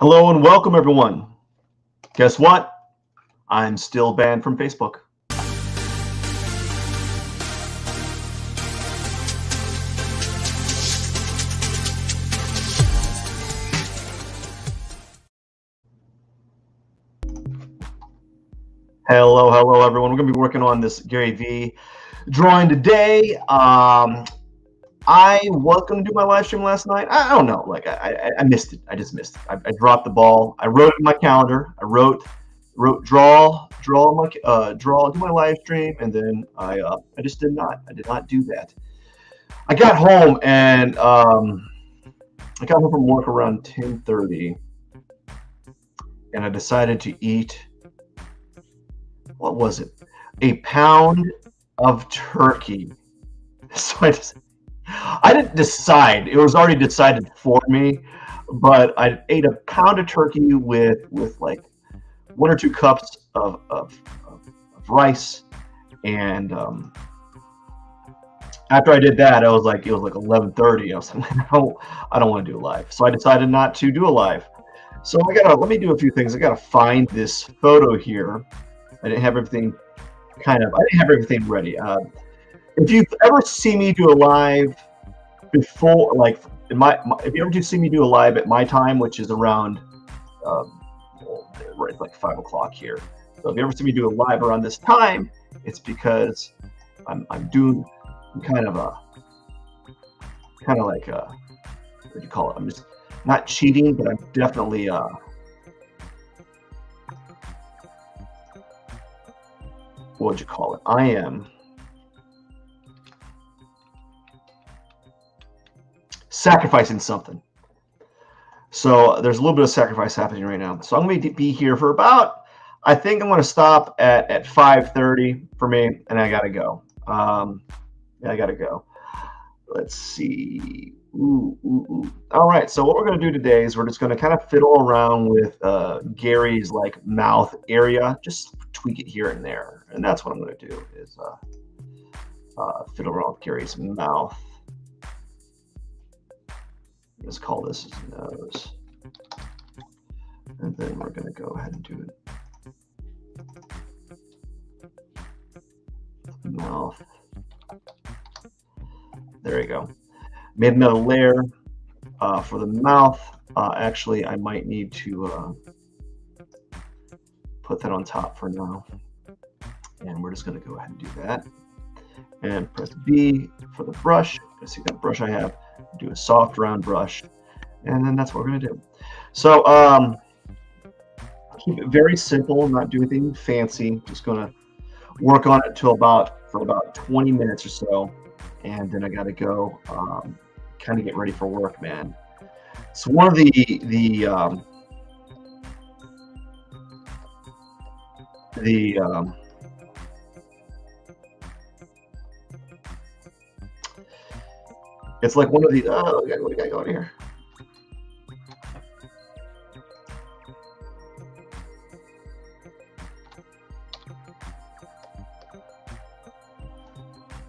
Hello and welcome, everyone. Guess what? I'm still banned from Facebook. Hello, everyone. We're going to be working on this Gary V drawing today. I was going to do my live stream last night. I don't know. Like I missed it. I just missed it. I dropped the ball. I wrote it in my calendar. I wrote draw do my live stream, and then I just did not. I did not do that. I got home and I got home from work around 10:30, and I decided to eat. What was it? A pound of turkey. So I didn't decide. It was already decided for me, but I ate a pound of turkey with like 1 or 2 cups of rice, and after I did that, it was like 11:30. I was like, I don't want to do a live, so I decided not to do a live. So let me do a few things. I gotta find this photo here. I didn't have everything ready. If you ever see me do a live before, like if you ever do see me do a live at my time, which is around right like 5 o'clock here. So if you ever see me do a live around this time, it's because I'm doing kind of like what do you call it? I'm just not cheating, but I'm definitely what would you call it? I am sacrificing something. So there's a little bit of sacrifice happening right now. So I'm going to be here for about, I think I'm going to stop at 5:30 for me, and I got to go. I got to go. Let's see. Ooh. All right. So what we're going to do today is we're just going to kind of fiddle around with Gary's like mouth area, just tweak it here and there. And that's what I'm going to do is fiddle around with Gary's mouth. Let's call this his nose. And then we're going to go ahead and do it. Mouth. There you go. Made another layer for the mouth. Actually, I might need to put that on top for now. And we're just going to go ahead and do that. And press B for the brush. You see that brush I have? Do a soft round brush. And then that's what we're going to do. So keep it very simple, not do anything fancy. Just going to work on it for about 20 minutes or so. And then I got to go kind of get ready for work, man. So one of it's like one of the what do we got going here?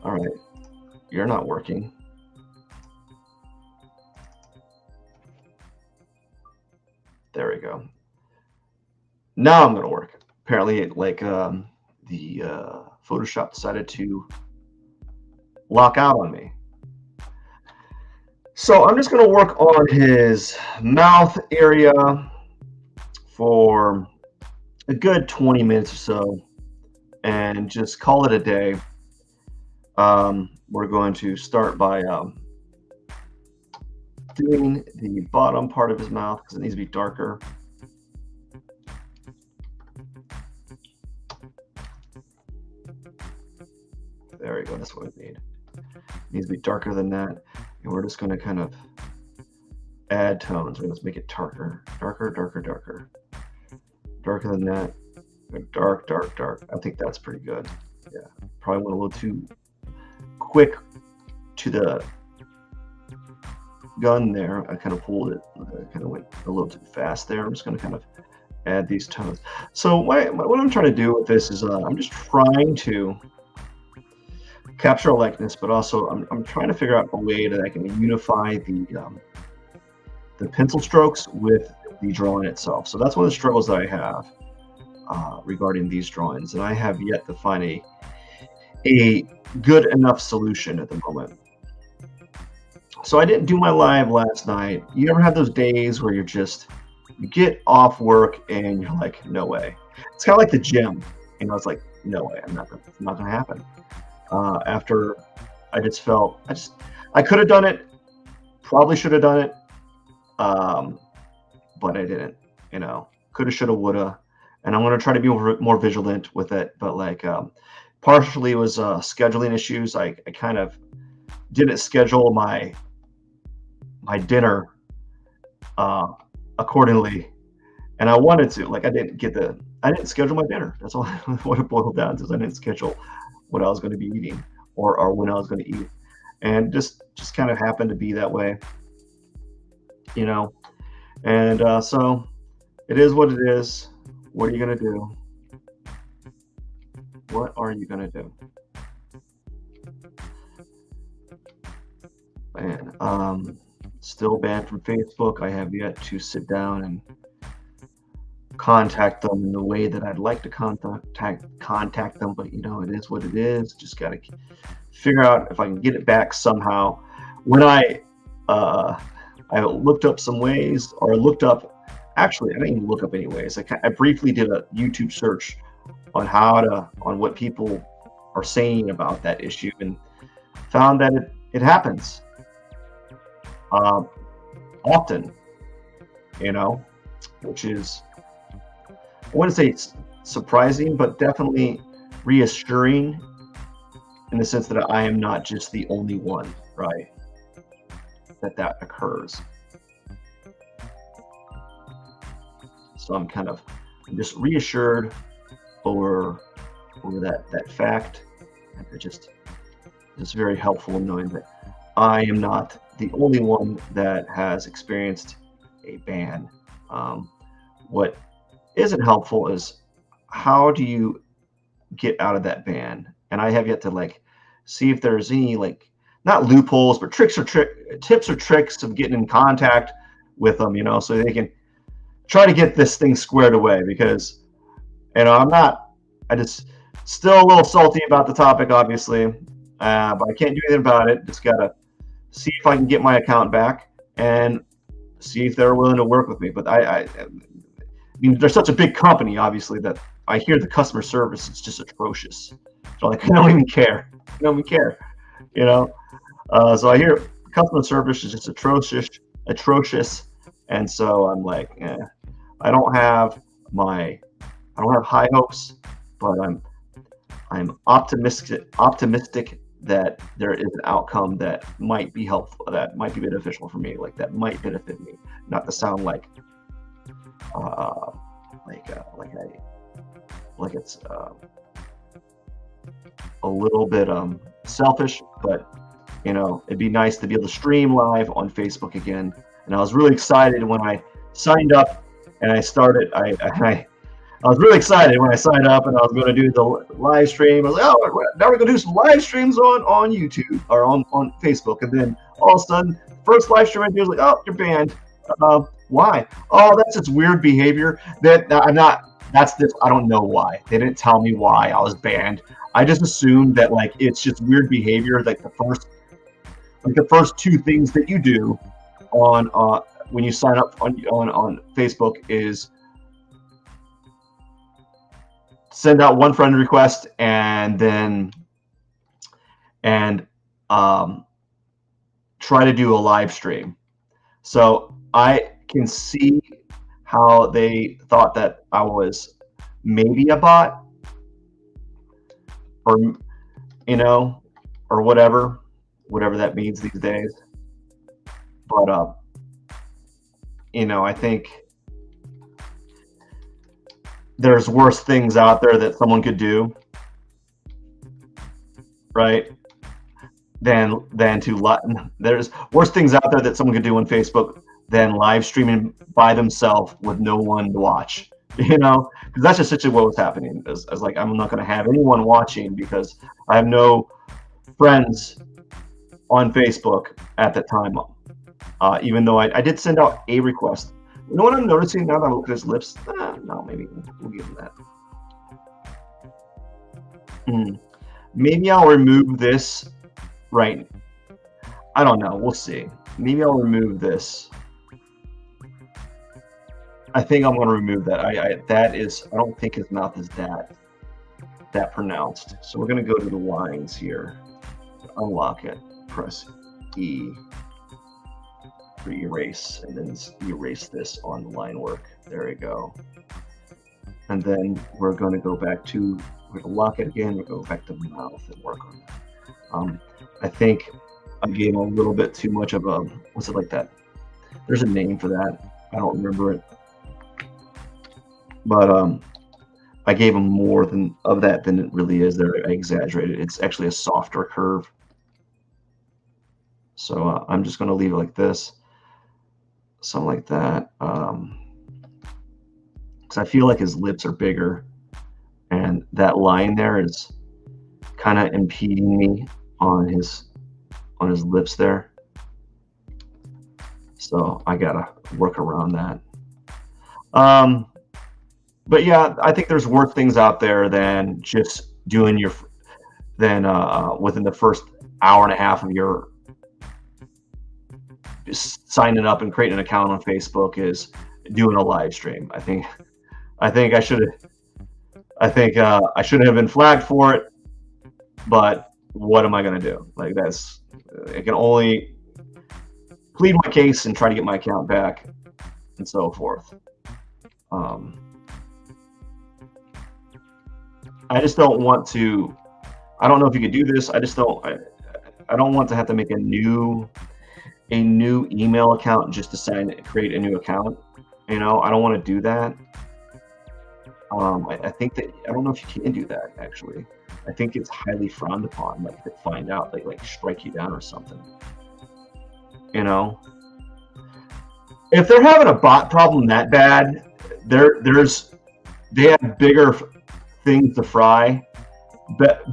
All right, you're not working. There we go. Now I'm going to work. Apparently, like the Photoshop decided to lock out on me. So I'm just going to work on his mouth area for a good 20 minutes or so and just call it a day. We're going to start by doing the bottom part of his mouth because it needs to be darker. There we go. That's what we need. It needs to be darker than that. And we're just going to kind of add tones. Let's make it darker. Darker than that. Dark. I think that's pretty good. Yeah. Probably went a little too quick to the gun there. I kind of pulled it. I kind of went a little too fast there. I'm just going to kind of add these tones. So what I'm trying to do with this is I'm just trying to capture a likeness, but also I'm trying to figure out a way that I can unify the pencil strokes with the drawing itself. So that's one of the struggles that I have regarding these drawings, and I have yet to find a good enough solution at the moment. So I didn't do my live last night. You ever have those days where you get off work and you're like, no way. It's kind of like the gym. It's like, no way, it's not gonna happen. After I just felt, I could have done it, probably should have done it, but I didn't. Coulda, shoulda, woulda, and I'm gonna try to be more vigilant with it. But partially it was scheduling issues. I kind of didn't schedule my dinner accordingly, and I wanted to. I didn't schedule my dinner. That's all what it boiled down to. Is I didn't schedule what I was going to be eating or when I was going to eat, and just kind of happened to be that way, And so it is what it is. What are you going to do? What are you going to do? Man, still banned from Facebook. I have yet to sit down and contact them in the way that I'd like to contact them, but it is what it is. Just got to figure out if I can get it back somehow. When I looked up some ways, or actually I didn't even look up any ways. I briefly did a YouTube search on on what people are saying about that issue, and found that it happens often, which is, I wouldn't say it's surprising, but definitely reassuring in the sense that I am not just the only one, right? That occurs. So I'm just reassured over that fact. And it's just very helpful in knowing that I am not the only one that has experienced a ban. What isn't helpful is, how do you get out of that ban? And I have yet to see if there's any not loopholes, but tips or tricks of getting in contact with them, so they can try to get this thing squared away. Because I just still a little salty about the topic, obviously, but I can't do anything about it. Just gotta see if I can get my account back and see if they're willing to work with me. But I mean, they're such a big company, obviously, that I hear the customer service is just atrocious. So I don't even care. So I hear customer service is just atrocious, and so I'm like, I don't have high hopes, but I'm optimistic that there is an outcome that might be helpful, that might be beneficial for me, that might benefit me. Not to sound like it's a little bit selfish, but it'd be nice to be able to stream live on Facebook again. And I was really excited when I signed up and I started. I was really excited when I signed up and I was going to do the live stream. I was like, oh, now we're going to do some live streams on YouTube or on Facebook. And then all of a sudden, first live stream I do is like, oh, you're banned. Why? Oh, that's just weird behavior. I don't know why. They didn't tell me why I was banned. I just assumed that it's just weird behavior. The first two things that you do on when you sign up on Facebook is send out one friend request and then try to do a live stream. So I can see how they thought that I was maybe a bot, or or whatever that means these days. But I think there's worse things out there that someone could do, right? There's worse things out there that someone could do on Facebook than live streaming by themselves with no one to watch, because that's just essentially what was happening. As I'm not going to have anyone watching because I have no friends on Facebook at the time. Even though I did send out a request You know what I'm noticing now that I look at his lips? No, maybe we'll give him that. Maybe I'll remove this right. I don't know. We'll see. Maybe I'll remove this. I think I'm going to remove that. I don't think his mouth is that pronounced. So we're going to go to the lines here. Unlock it. Press E for erase, and then erase this on the line work. There we go. And then we're going to go back to, we're going to lock it again. We'll go back to the mouth and work on that. I think I gave him a little bit too much of a, what's it like that? There's a name for that. I don't remember it. But I gave him more of that than it really is there. I exaggerated. It's actually a softer curve. So I'm just going to leave it like this. Something like that. Because I feel like his lips are bigger. And that line there is kind of impeding me on his lips there. So I got to work around that. But yeah, I think there's worse things out there than just doing within the first hour and a half of your signing up and creating an account on Facebook is doing a live stream. I think I shouldn't have been flagged for it, but what am I going to do? Like I can only plead my case and try to get my account back and so forth. I just don't want to. I don't know if you could do this. I don't want to have to make a new email account just to create a new account. I don't want to do that. I think that I don't know if you can do that actually. I think it's highly frowned upon. Like to find out, like strike you down or something. If they're having a bot problem that bad, they have bigger things to fry,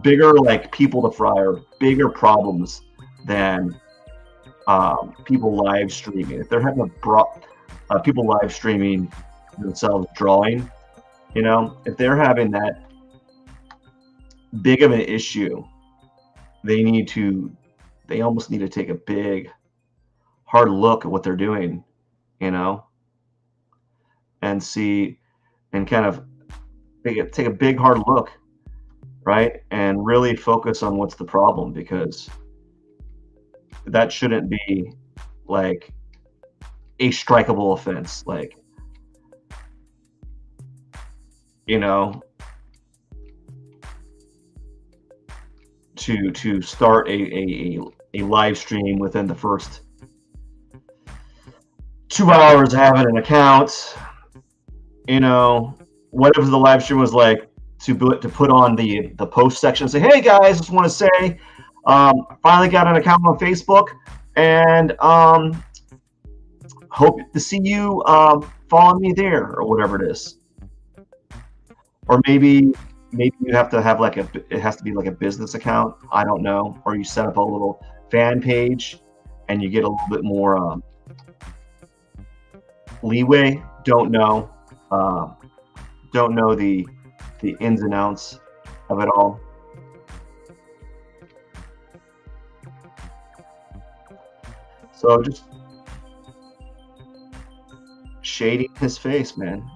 bigger like people to fry, or bigger problems than people live streaming. If they're having people live streaming themselves drawing, if they're having that big of an issue, they almost need to take a big hard look at what they're doing, and see, and kind of take a big hard look, right, and really focus on what's the problem, because that shouldn't be like a strikeable offense, like to start a live stream within the first 2 hours of having an account, whatever the live stream was like, to put on the post section and say, hey guys, just want to say, finally got an account on Facebook, and hope to see you follow me there, or whatever it is. Or maybe you have to have it has to be like a business account. I don't know. Or you set up a little fan page and you get a little bit more leeway. Don't know. Don't know the ins and outs of it all. So just shading his face, man.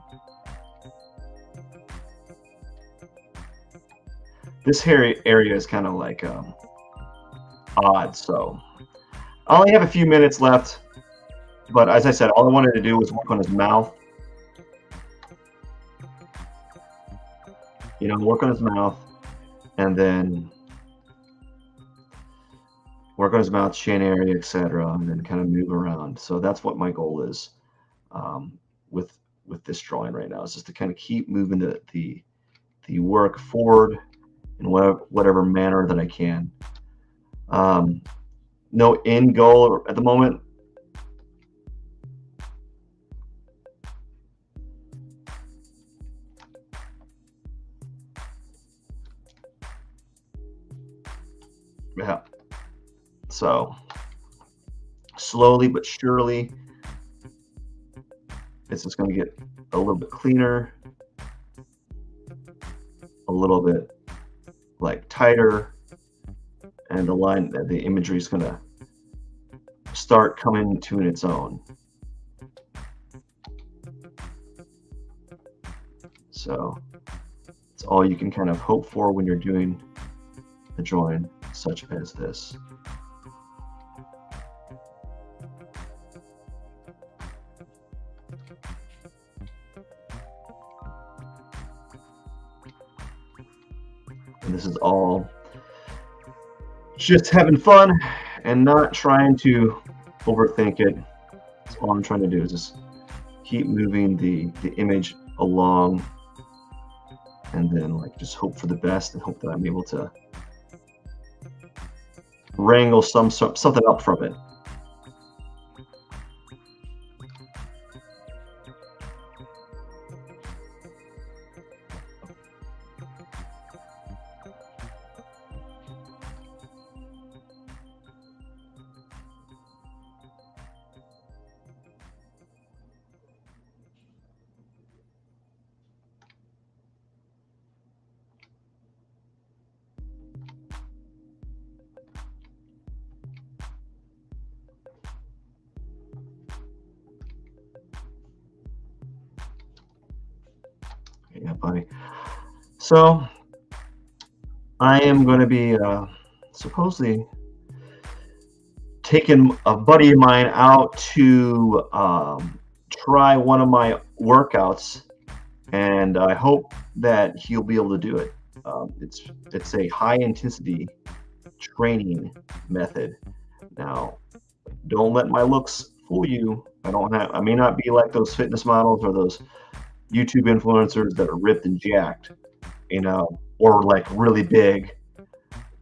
This area is kind of like odd, so I only have a few minutes left, but as I said, all I wanted to do was work on his mouth. Work on his mouth, and then work on his mouth, chin area, etc., and then kind of move around. So that's what my goal is with this drawing right now, is just to kind of keep moving the work forward in whatever manner that I can. No end goal at the moment. Yeah. So slowly but surely, it's just going to get a little bit cleaner, a little bit like tighter, and the imagery is going to start coming to its own. So it's all you can kind of hope for when you're doing a drawing such as this. And this is all just having fun and not trying to overthink it. That's all I'm trying to do is just keep moving the image along, and then like just hope for the best and hope that I'm able to wrangle something up from it. Yeah, buddy. So I am going to be supposedly taking a buddy of mine out to try one of my workouts, and I hope that he'll be able to do it. It's a high intensity training method. Now, don't let my looks fool you. I may not be like those fitness models or those YouTube influencers that are ripped and jacked, or like really big.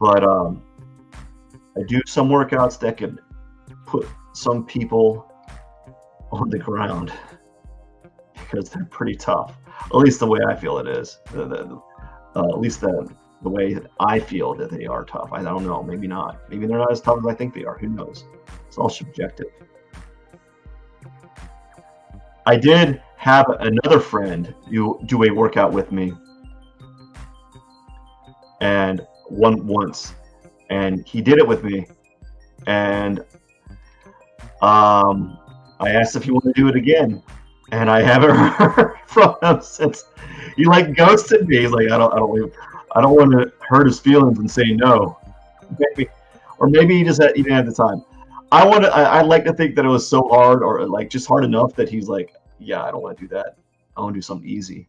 But I do some workouts that can put some people on the ground because they're pretty tough. At least the way I feel it is. At least the way I feel that they are tough. I don't know. Maybe not. Maybe they're not as tough as I think they are. Who knows? It's all subjective. I did have another friend do a workout with me, and once, and he did it with me, and I asked if he wanted to do it again, and I haven't heard from him since. He like ghosted me. He's like, I don't want to hurt his feelings and say no. Maybe he didn't have the time. I like to think that it was so hard, or like just hard enough that he's like, yeah, I don't want to do that. I want to do something easy.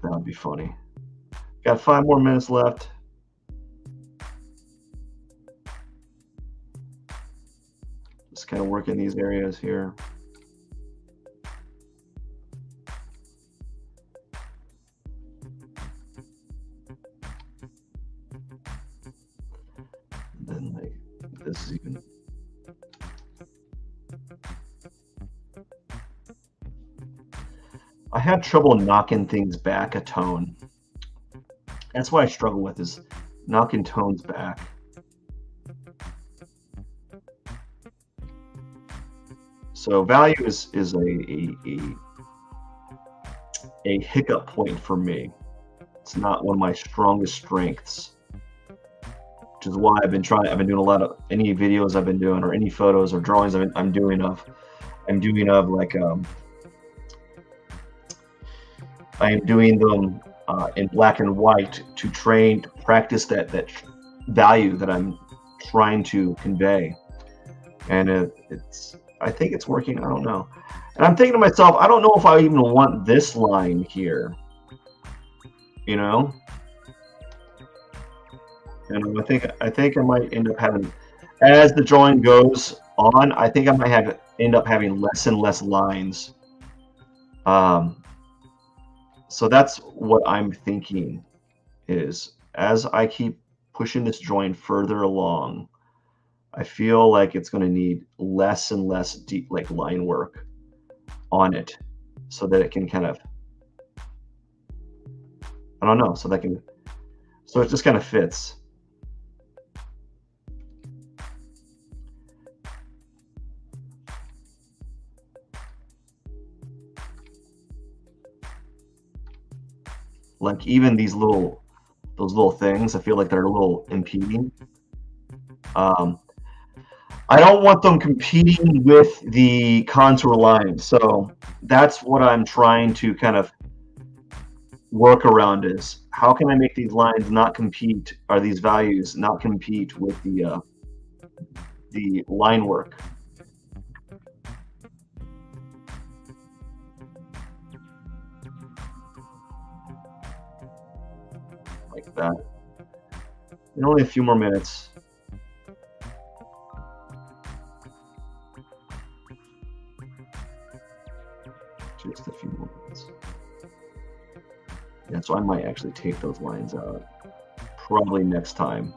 That would be funny. Got 5 more minutes left. Just kind of working these areas here. And then like this is even. I have trouble knocking things back a tone. That's what I struggle with, is knocking tones back. So value is a hiccup point for me. It's not one of my strongest strengths, which is why I've been doing a lot of any videos I've been doing, or any photos or drawings I'm doing of like I am doing them in black and white to practice that value that I'm trying to convey, and I think it's working. I don't know, and I'm thinking to myself, I don't know if I even want this line here, And I think I might end up having, as the drawing goes on, I think I might end up having less and less lines. So that's what I'm thinking, is as I keep pushing this drawing further along, I feel like it's going to need less and less deep, like line work on it, so that it can kind of I don't know. So it just kind of fits. Like even those little things, I feel like they're a little impeding. I don't want them competing with the contour line. So that's what I'm trying to kind of work around is how can I make these lines not compete, or these values not compete with the line work. Like that. And only a few more minutes. Just a few more minutes. Yeah, so I might actually take those lines out. Probably next time.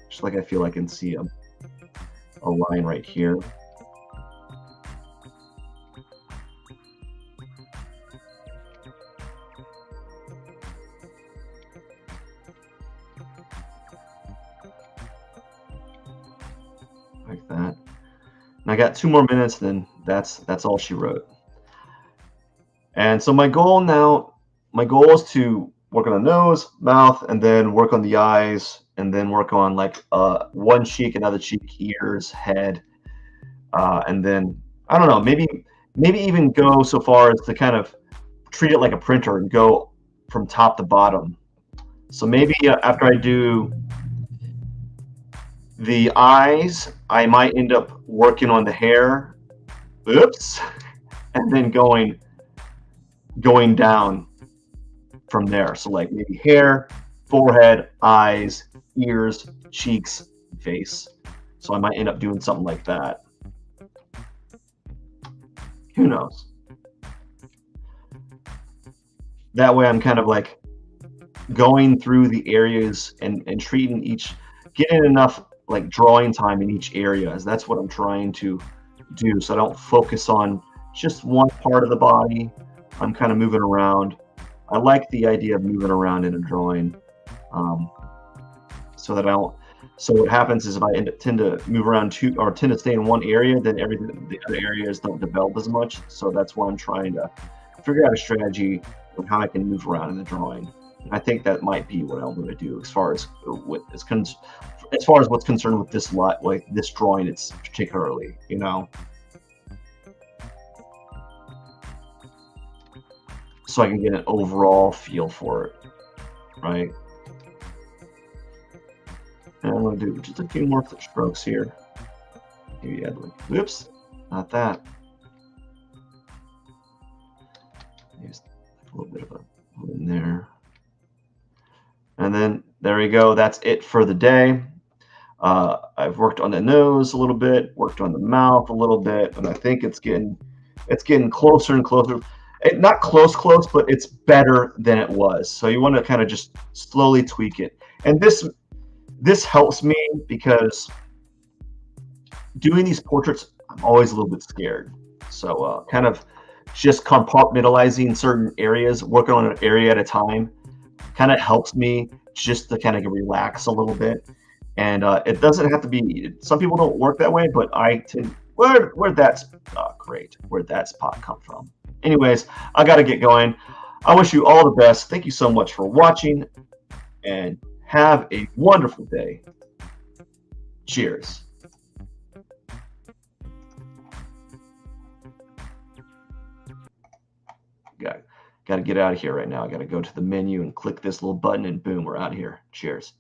Just like I feel I can see a line right here. Like that. And I got 2 more minutes, then that's all she wrote. And so my goal is to work on the nose, mouth, and then work on the eyes, and then work on like one cheek, another cheek, ears, head, and then I don't know, maybe even go so far as to kind of treat it like a printer and go from top to bottom. So maybe after I do the eyes, I might end up working on the hair, oops, and then going down from there. So like maybe hair, forehead, eyes, ears, cheeks, face. So I might end up doing something like that. Who knows? That way I'm kind of like going through the areas and treating getting enough like drawing time in each area. As that's what I'm trying to do. So I don't focus on just one part of the body. I'm kind of moving around. I like the idea of moving around in a drawing, so that I don't. So what happens is if I tend to move around or tend to stay in one area, then the other areas don't develop as much. So that's why I'm trying to figure out a strategy of how I can move around in the drawing. And I think that might be what I'm going to do as far as what's concerned with this like this drawing. It's particularly, so I can get an overall feel for it, right? And I'm going to do just a few more strokes here. Maybe add like, whoops, not that. Just a little bit of a in there. And then there we go. That's it for the day. I've worked on the nose a little bit, worked on the mouth a little bit, and I think it's getting closer and closer. Not close, but it's better than it was. So you want to kind of just slowly tweak it. And this helps me because doing these portraits, I'm always a little bit scared. So kind of just compartmentalizing certain areas, working on an area at a time, kind of helps me just to kind of relax a little bit. And it doesn't have to be. Some people don't work that way, but I tend. Where'd that spot come from? Anyways, I got to get going. I wish you all the best. Thank you so much for watching, and have a wonderful day. Cheers. Got to get out of here right now. I got to go to the menu and click this little button, and boom, we're out of here. Cheers.